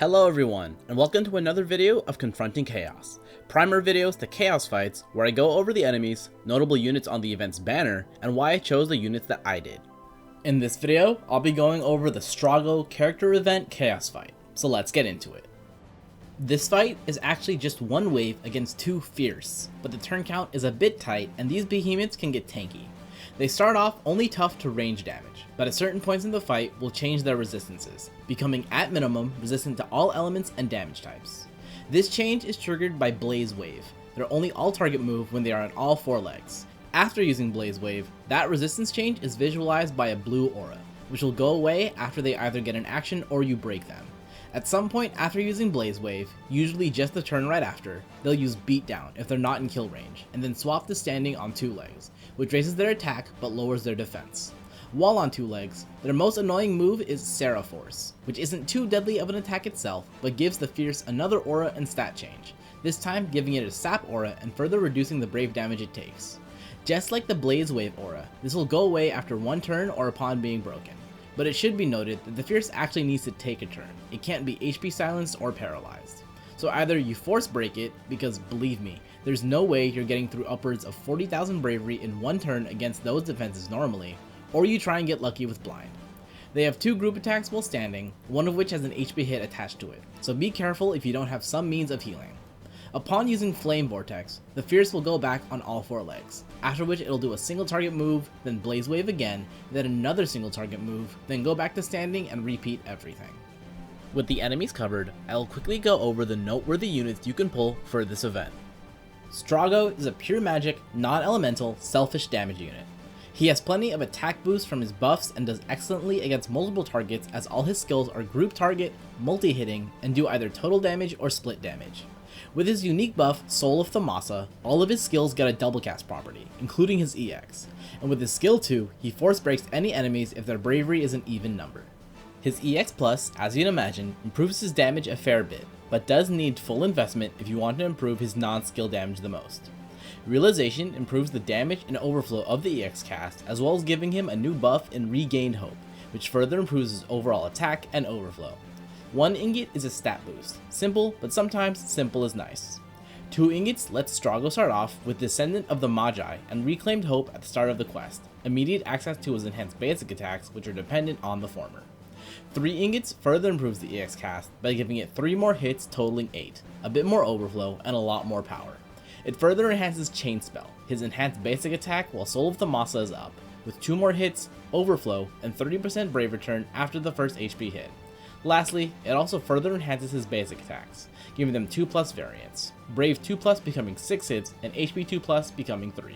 Hello everyone, and welcome to another video of Confronting Chaos, primer videos to chaos fights where I go over the enemies, notable units on the event's banner, and why I chose the units that I did. In this video, I'll be going over the Strago Character Event Chaos fight, so let's get into it. This fight is actually just one wave against two fierce, but the turn count is a bit tight and these behemoths can get tanky. They start off only tough to range damage, but at certain points in the fight will change their resistances, becoming at minimum resistant to all elements and damage types. This change is triggered by Blaze Wave, their only all-target move when they are on all four legs. After using Blaze Wave, that resistance change is visualized by a blue aura, which will go away after they either get an action or you break them. At some point after using Blaze Wave, usually just the turn right after, they'll use Beatdown if they're not in kill range, and then swap to standing on two legs, which raises their attack but lowers their defense. While on two legs, their most annoying move is Sarah Force, which isn't too deadly of an attack itself, but gives the Fierce another aura and stat change, this time giving it a sap aura and further reducing the brave damage it takes. Just like the Blaze Wave aura, this will go away after one turn or upon being broken. But it should be noted that the Fierce actually needs to take a turn. It can't be HP silenced or paralyzed. So either you force break it, because believe me, there's no way you're getting through upwards of 40,000 bravery in one turn against those defenses normally, or you try and get lucky with blind. They have two group attacks while standing, one of which has an HP hit attached to it, so be careful if you don't have some means of healing. Upon using Flame Vortex, the Fierce will go back on all four legs, after which it'll do a single target move, then Blaze Wave again, then another single target move, then go back to standing and repeat everything. With the enemies covered, I'll quickly go over the noteworthy units you can pull for this event. Strago is a pure magic, non-elemental, selfish damage unit. He has plenty of attack boosts from his buffs and does excellently against multiple targets as all his skills are group target, multi-hitting, and do either total damage or split damage. With his unique buff, Soul of Thamasa, all of his skills get a double cast property, including his EX, and with his skill 2, he force breaks any enemies if their bravery is an even number. His EX Plus, as you'd imagine, improves his damage a fair bit, but does need full investment if you want to improve his non-skill damage the most. Realization improves the damage and overflow of the EX cast, as well as giving him a new buff in Regained Hope, which further improves his overall attack and overflow. 1 ingot is a stat boost, simple, but sometimes simple is nice. 2 ingots lets Strago start off with Descendant of the Magi and Reclaimed Hope at the start of the quest, immediate access to his enhanced basic attacks which are dependent on the former. 3 ingots further improves the EX cast by giving it 3 more hits totaling 8, a bit more overflow and a lot more power. It further enhances Chain Spell, his enhanced basic attack while Soul of Thamasa is up, with 2 more hits, overflow, and 30% brave return after the first HP hit. Lastly, it also further enhances his basic attacks, giving them 2+ variants, Brave 2+ becoming 6 hits and HP 2+ becoming 3.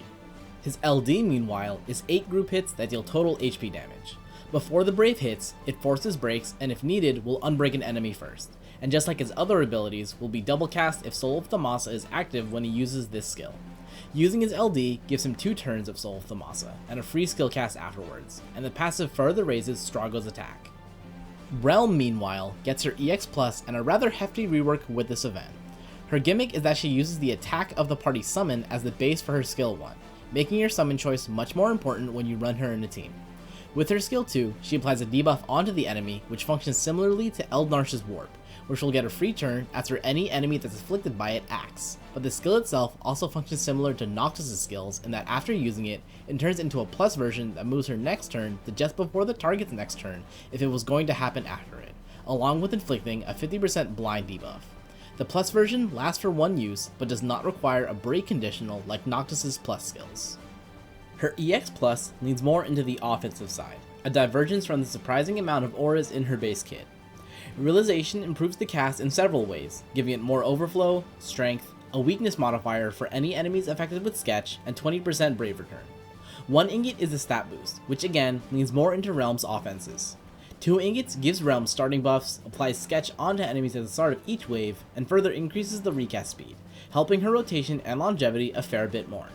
His LD meanwhile is 8 group hits that deal total HP damage. Before the Brave hits, it forces breaks and if needed will unbreak an enemy first, and just like his other abilities will be double cast if Soul of Thamasa is active when he uses this skill. Using his LD gives him 2 turns of Soul of Thamasa and a free skill cast afterwards, and the passive further raises Strago's attack. Realm meanwhile gets her EX Plus and a rather hefty rework with this event. Her gimmick is that she uses the attack of the party summon as the base for her skill 1, making your summon choice much more important when you run her in a team. With her skill 2, she applies a debuff onto the enemy which functions similarly to Eldnarsh's Warp, where she'll get a free turn after any enemy that's afflicted by it acts, but the skill itself also functions similar to Noctis' skills in that after using it, it turns into a plus version that moves her next turn to just before the target's next turn if it was going to happen after it, along with inflicting a 50% blind debuff. The plus version lasts for 1 use, but does not require a break conditional like Noctis' plus skills. Her EX Plus leans more into the offensive side, a divergence from the surprising amount of auras in her base kit. Realization improves the cast in several ways, giving it more overflow, strength, a weakness modifier for any enemies affected with sketch, and 20% brave return. 1 ingot is a stat boost, which again leans more into Realm's offenses. 2 ingots gives Realm starting buffs, applies sketch onto enemies at the start of each wave, and further increases the recast speed, helping her rotation and longevity a fair bit more.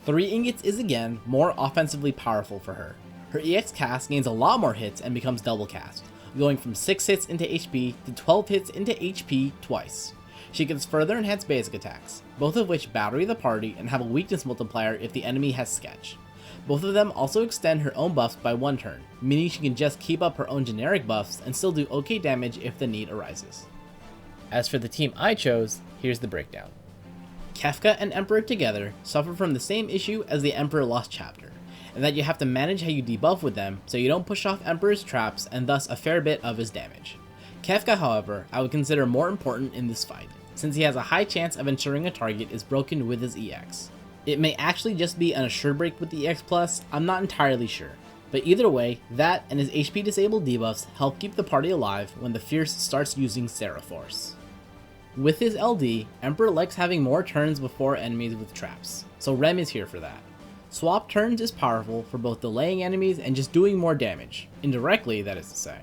3 ingots is again more offensively powerful for her. Her EX cast gains a lot more hits and becomes double cast, going from 6 hits into HP to 12 hits into HP twice. She gets further enhanced basic attacks, both of which battery the party and have a weakness multiplier if the enemy has sketch. Both of them also extend her own buffs by 1 turn, meaning she can just keep up her own generic buffs and still do okay damage if the need arises. As for the team I chose, here's the breakdown. Kefka and Emperor together suffer from the same issue as the Emperor Lost chapter, and that you have to manage how you debuff with them so you don't push off Emperor's traps and thus a fair bit of his damage. Kefka, however, I would consider more important in this fight, since he has a high chance of ensuring a target is broken with his EX. It may actually just be an assured break with the EX plus, I'm not entirely sure, but either way, that and his HP disabled debuffs help keep the party alive when the Fierce starts using Seraphorce. With his LD, Emperor likes having more turns before enemies with traps, so Rem is here for that. Swap turns is powerful for both delaying enemies and just doing more damage, indirectly that is to say,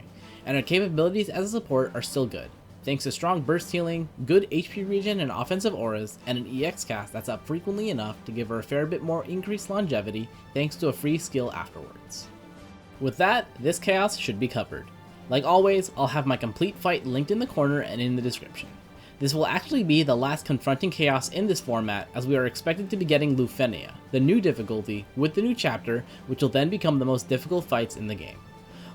and her capabilities as a support are still good, thanks to strong burst healing, good HP regen and offensive auras, and an EX cast that's up frequently enough to give her a fair bit more increased longevity thanks to a free skill afterwards. With that, this chaos should be covered. Like always, I'll have my complete fight linked in the corner and in the description. This will actually be the last Confronting Chaos in this format, as we are expected to be getting Lufenia, the new difficulty, with the new chapter, which will then become the most difficult fights in the game.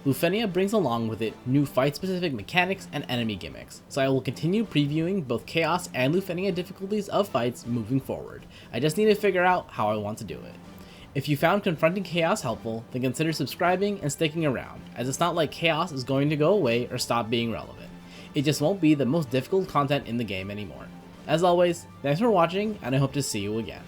Lufenia brings along with it new fight-specific mechanics and enemy gimmicks, so I will continue previewing both Chaos and Lufenia difficulties of fights moving forward. I just need to figure out how I want to do it. If you found Confronting Chaos helpful, then consider subscribing and sticking around, as it's not like Chaos is going to go away or stop being relevant. It just won't be the most difficult content in the game anymore. As always, thanks for watching, and I hope to see you again.